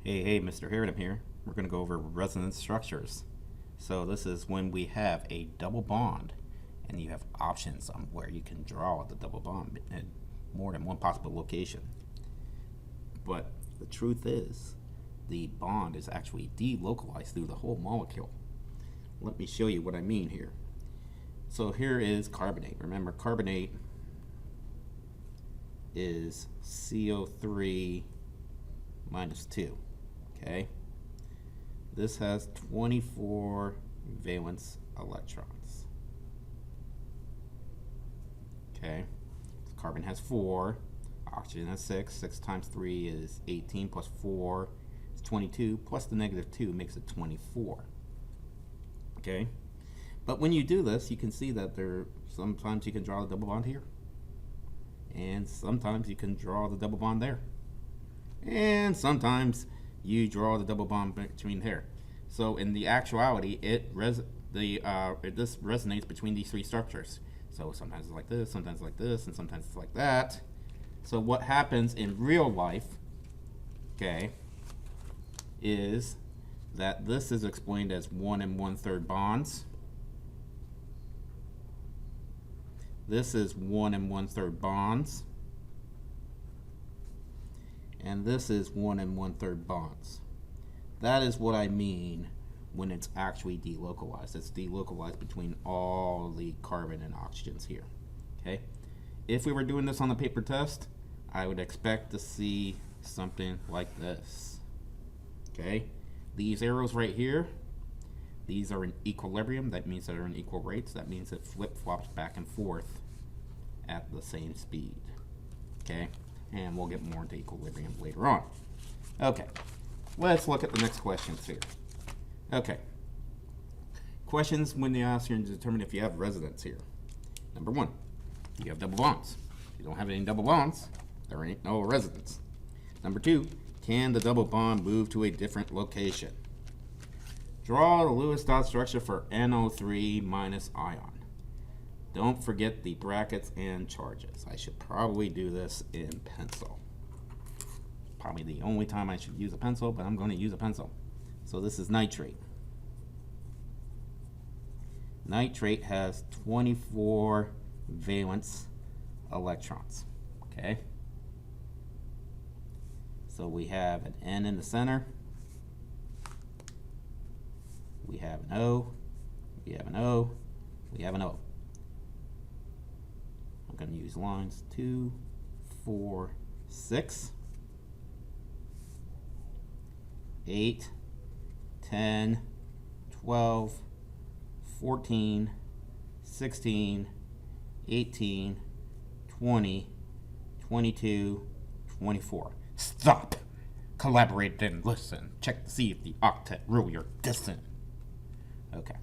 Hey, Mr. Harridan here. We're going to go over resonance structures. So this is when we have a double bond and you have options on where you can draw the double bond in more than one possible location. But the truth is, the bond is actually delocalized through the whole molecule. Let me show you what I mean here. So here is carbonate. Remember, carbonate is CO3 minus 2. Okay, this has 24 valence electrons. Okay, carbon has 4, oxygen has 6. 6 times 3 is 18, plus 4 is 22, plus the negative 2 makes it 24. Okay, but when you do this, you can see that sometimes you can draw the double bond here, and sometimes you can draw the double bond there, and sometimes you draw the double bond between here. So in the actuality, this resonates between these three structures. So sometimes it's like this, sometimes it's like this, and sometimes it's like that. So what happens in real life, okay, is that this is explained as 1 1/3 bonds. This is 1 1/3 bonds. And this is 1 1/3 bonds. That is what I mean when it's actually delocalized. It's delocalized between all the carbon and oxygens here. Okay. If we were doing this on the paper test, I would expect to see something like this. Okay. These arrows right here, these are in equilibrium. That means they're in equal rates. That means it flip-flops back and forth at the same speed. Okay. And we'll get more into equilibrium later on. Okay, let's look at the next questions here. Okay, questions when they ask you to determine if you have resonance here. Number 1, do you have double bonds? If you don't have any double bonds, there ain't no resonance. Number 2, can the double bond move to a different location? Draw the Lewis dot structure for NO3 minus ion. Don't forget the brackets and charges. I should probably do this in pencil. Probably the only time I should use a pencil, but I'm going to use a pencil. So this is nitrate. Nitrate has 24 valence electrons. Okay? So we have an N in the center. We have an O. We have an O. We have an O. I'm going to use lines 2, 4, 6, 8, 10, 12, 14, 16, 18, 20, 22, 24. Stop! Collaborate and listen. Check to see if the octet rule your dissonant. Okay,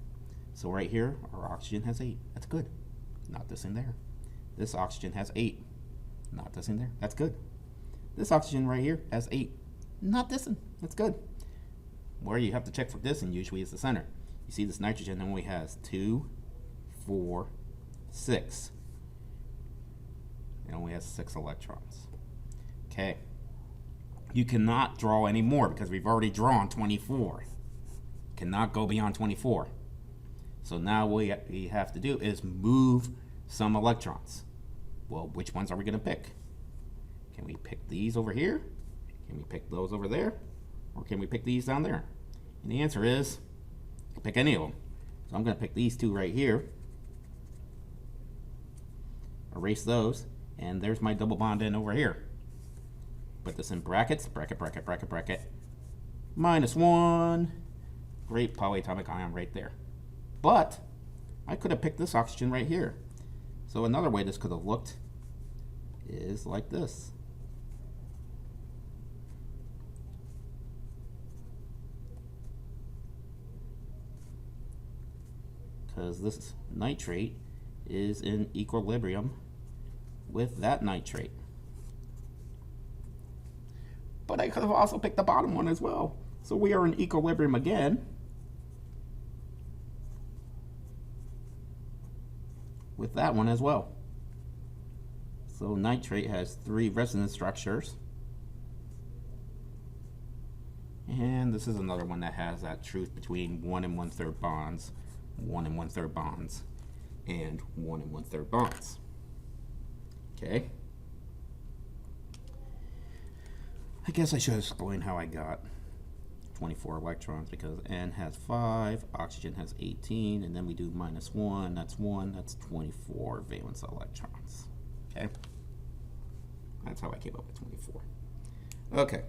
so right here, our oxygen has 8. That's good. Not this in there. This oxygen has 8. Not this in there. That's good. This oxygen right here has 8. Not this in. That's good. Where you have to check for this, and usually is the center. You see this nitrogen only has 2, 4, 6. It only has 6 electrons. Okay. You cannot draw any more because we've already drawn 24. Cannot go beyond 24. So now what we have to do is move some electrons. Well, which ones are we going to pick? Can we pick these over here? Can we pick those over there? Or can we pick these down there? And the answer is, pick any of them. So I'm going to pick these 2 right here. Erase those. And there's my double bond in over here. Put this in brackets. Bracket, bracket, bracket, bracket. -1. Great polyatomic ion right there. But I could have picked this oxygen right here. So another way this could have looked is like this. Because this nitrate is in equilibrium with that nitrate. But I could have also picked the bottom one as well. So we are in equilibrium again with that one as well. So nitrate has 3 resonance structures. And this is another one that has that truth between 1 1/3 bonds, 1 1/3 bonds, and 1 1/3 bonds. Okay. I guess I should explain how I got 24 electrons, because N has 5, oxygen has 18, and then we do -1, that's 1, that's 24 valence electrons. Okay? That's how I came up with 24. Okay.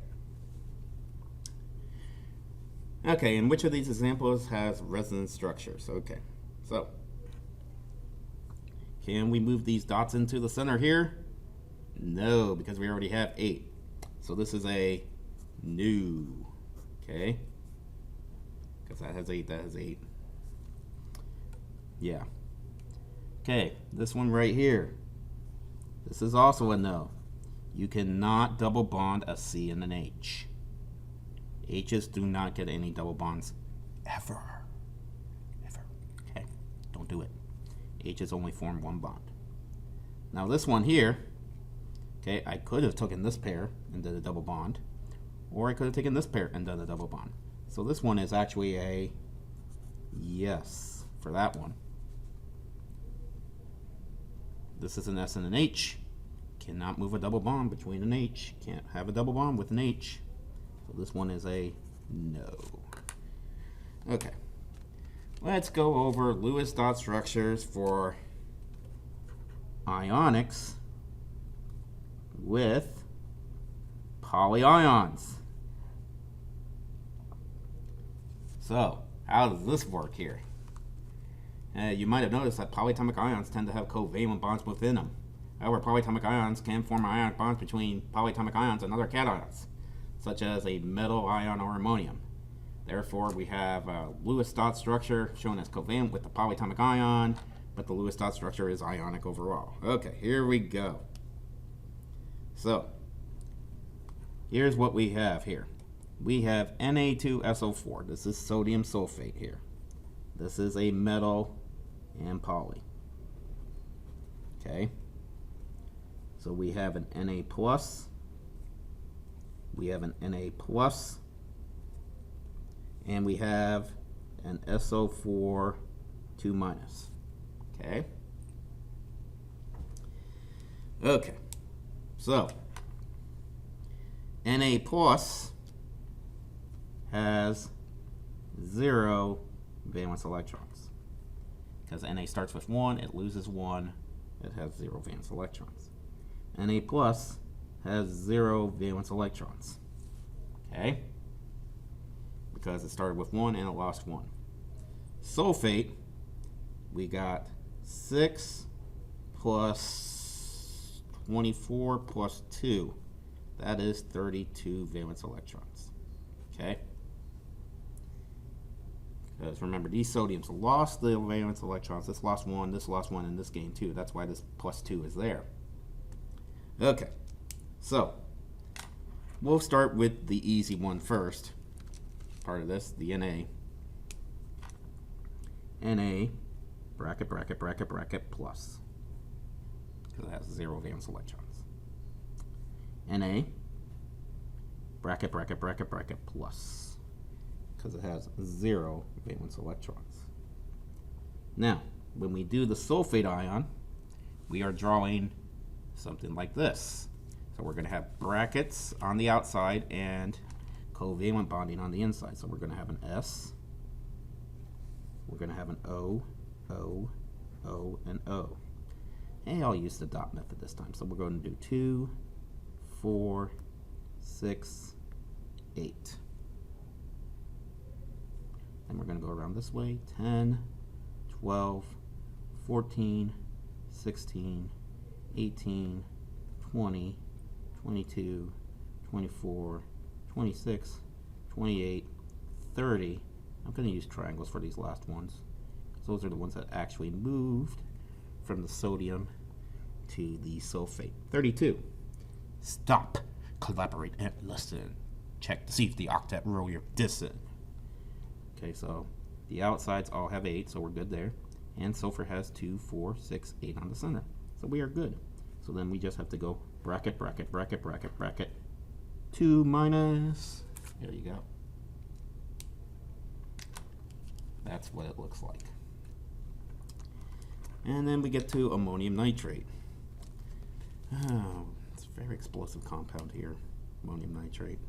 Okay, and which of these examples has resonance structures? Okay, so can we move these dots into the center here? No, because we already have 8. So this is a new, okay? Because that has 8, that has 8. Yeah. Okay, this one right here. This is also a no. You cannot double bond a C and an H. H's do not get any double bonds ever. Ever. Okay? Don't do it. H's only form one bond. Now this one here, okay, I could have taken this pair and done a double bond, or I could have taken this pair and done a double bond. So this one is actually a yes for that one. This is an S and an H. Cannot move a double bond between an H. Can't have a double bond with an H. So this one is a no. Okay. Let's go over Lewis dot structures for ionics with polyions. So, how does this work here? You might have noticed that polyatomic ions tend to have covalent bonds within them. However, polyatomic ions can form ionic bonds between polyatomic ions and other cations, such as a metal ion or ammonium. Therefore, we have a Lewis dot structure shown as covalent with the polyatomic ion, but the Lewis dot structure is ionic overall. Okay, here we go. So, here's what we have here. We have Na2SO4. This is sodium sulfate here. This is a metal and poly. Okay. So we have an Na plus. We have an Na plus. And we have an SO4 2 minus. Okay. Okay. So Na plus has 0 valence electrons. Because Na starts with 1, it loses 1, it has 0 valence electrons. Na plus has 0 valence electrons. Okay? Because it started with 1 and it lost 1. Sulfate, we got 6 plus 24 plus 2. That is 32 valence electrons. Okay? Because remember, these sodiums lost the valence electrons. This lost 1, and this gained 2. That's why this plus 2 is there. Okay, so we'll start with the easy one first. Part of this, the Na. Na, bracket, bracket, bracket, bracket, plus. Because it has 0 valence electrons. Na, bracket, bracket, bracket, bracket, plus. Because it has 0 valence electrons. Now, when we do the sulfate ion, we are drawing something like this. So we're going to have brackets on the outside and covalent bonding on the inside. So we're going to have an S, we're going to have an O, O, O, and O. And I'll use the dot method this time. So we're going to do 2, 4, 6, 8. And we're going to go around this way. 10, 12, 14, 16, 18, 20, 22, 24, 26, 28, 30. I'm going to use triangles for these last ones, because those are the ones that actually moved from the sodium to the sulfate. 32. Stop, collaborate, and listen. Check to see if the octet row you're dissing. Okay, so the outsides all have 8, so we're good there. And sulfur has 2, 4, 6, 8 on the center. So we are good. So then we just have to go bracket, bracket, bracket, bracket, bracket, 2 minus. There you go. That's what it looks like. And then we get to ammonium nitrate. Oh, it's a very explosive compound here, ammonium nitrate.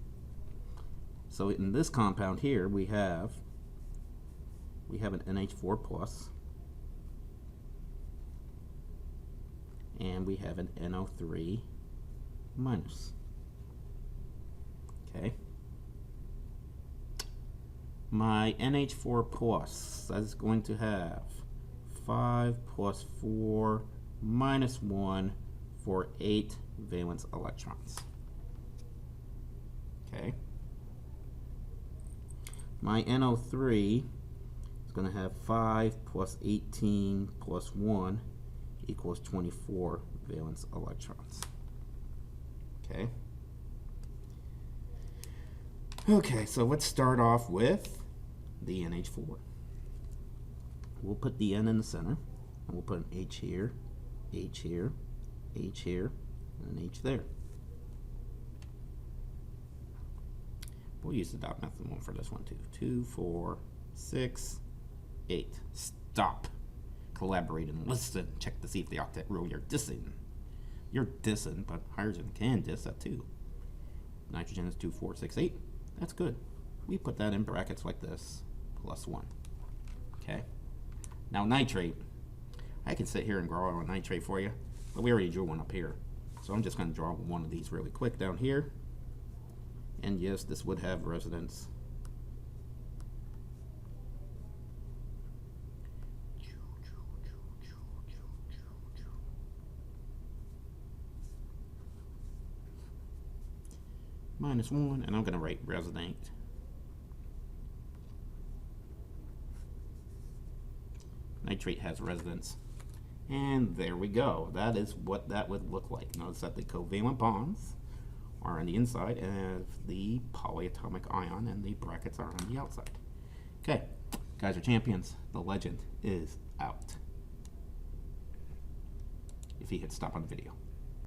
So in this compound here, we have an NH4 plus, and we have an NO3 minus. Okay. My NH4 plus is going to have 5 plus 4 minus 1 for 8 valence electrons. Okay. My NO3 is going to have 5 plus 18 plus 1 equals 24 valence electrons. Okay. Okay, so let's start off with the NH4. We'll put the N in the center, and we'll put an H here, H here, H here, and an H there. We'll use the dot method one for this one too. 2, 4, 6, 8. Stop. Collaborate and listen. Check to see if the octet rule you're dissing. You're dissing, but hydrogen can diss that too. Nitrogen is 2, 4, 6, 8. That's good. We put that in brackets like this, plus 1. Okay. Now nitrate. I can sit here and draw a nitrate for you, but we already drew one up here. So I'm just going to draw one of these really quick down here. And yes, this would have resonance. Minus 1, and I'm going to write resonate. Nitrate has resonance. And there we go. That is what that would look like. Notice that the covalent bonds are on the inside of the polyatomic ion, and the brackets are on the outside. Okay, guys are champions. The legend is out. If he hit stop on the video.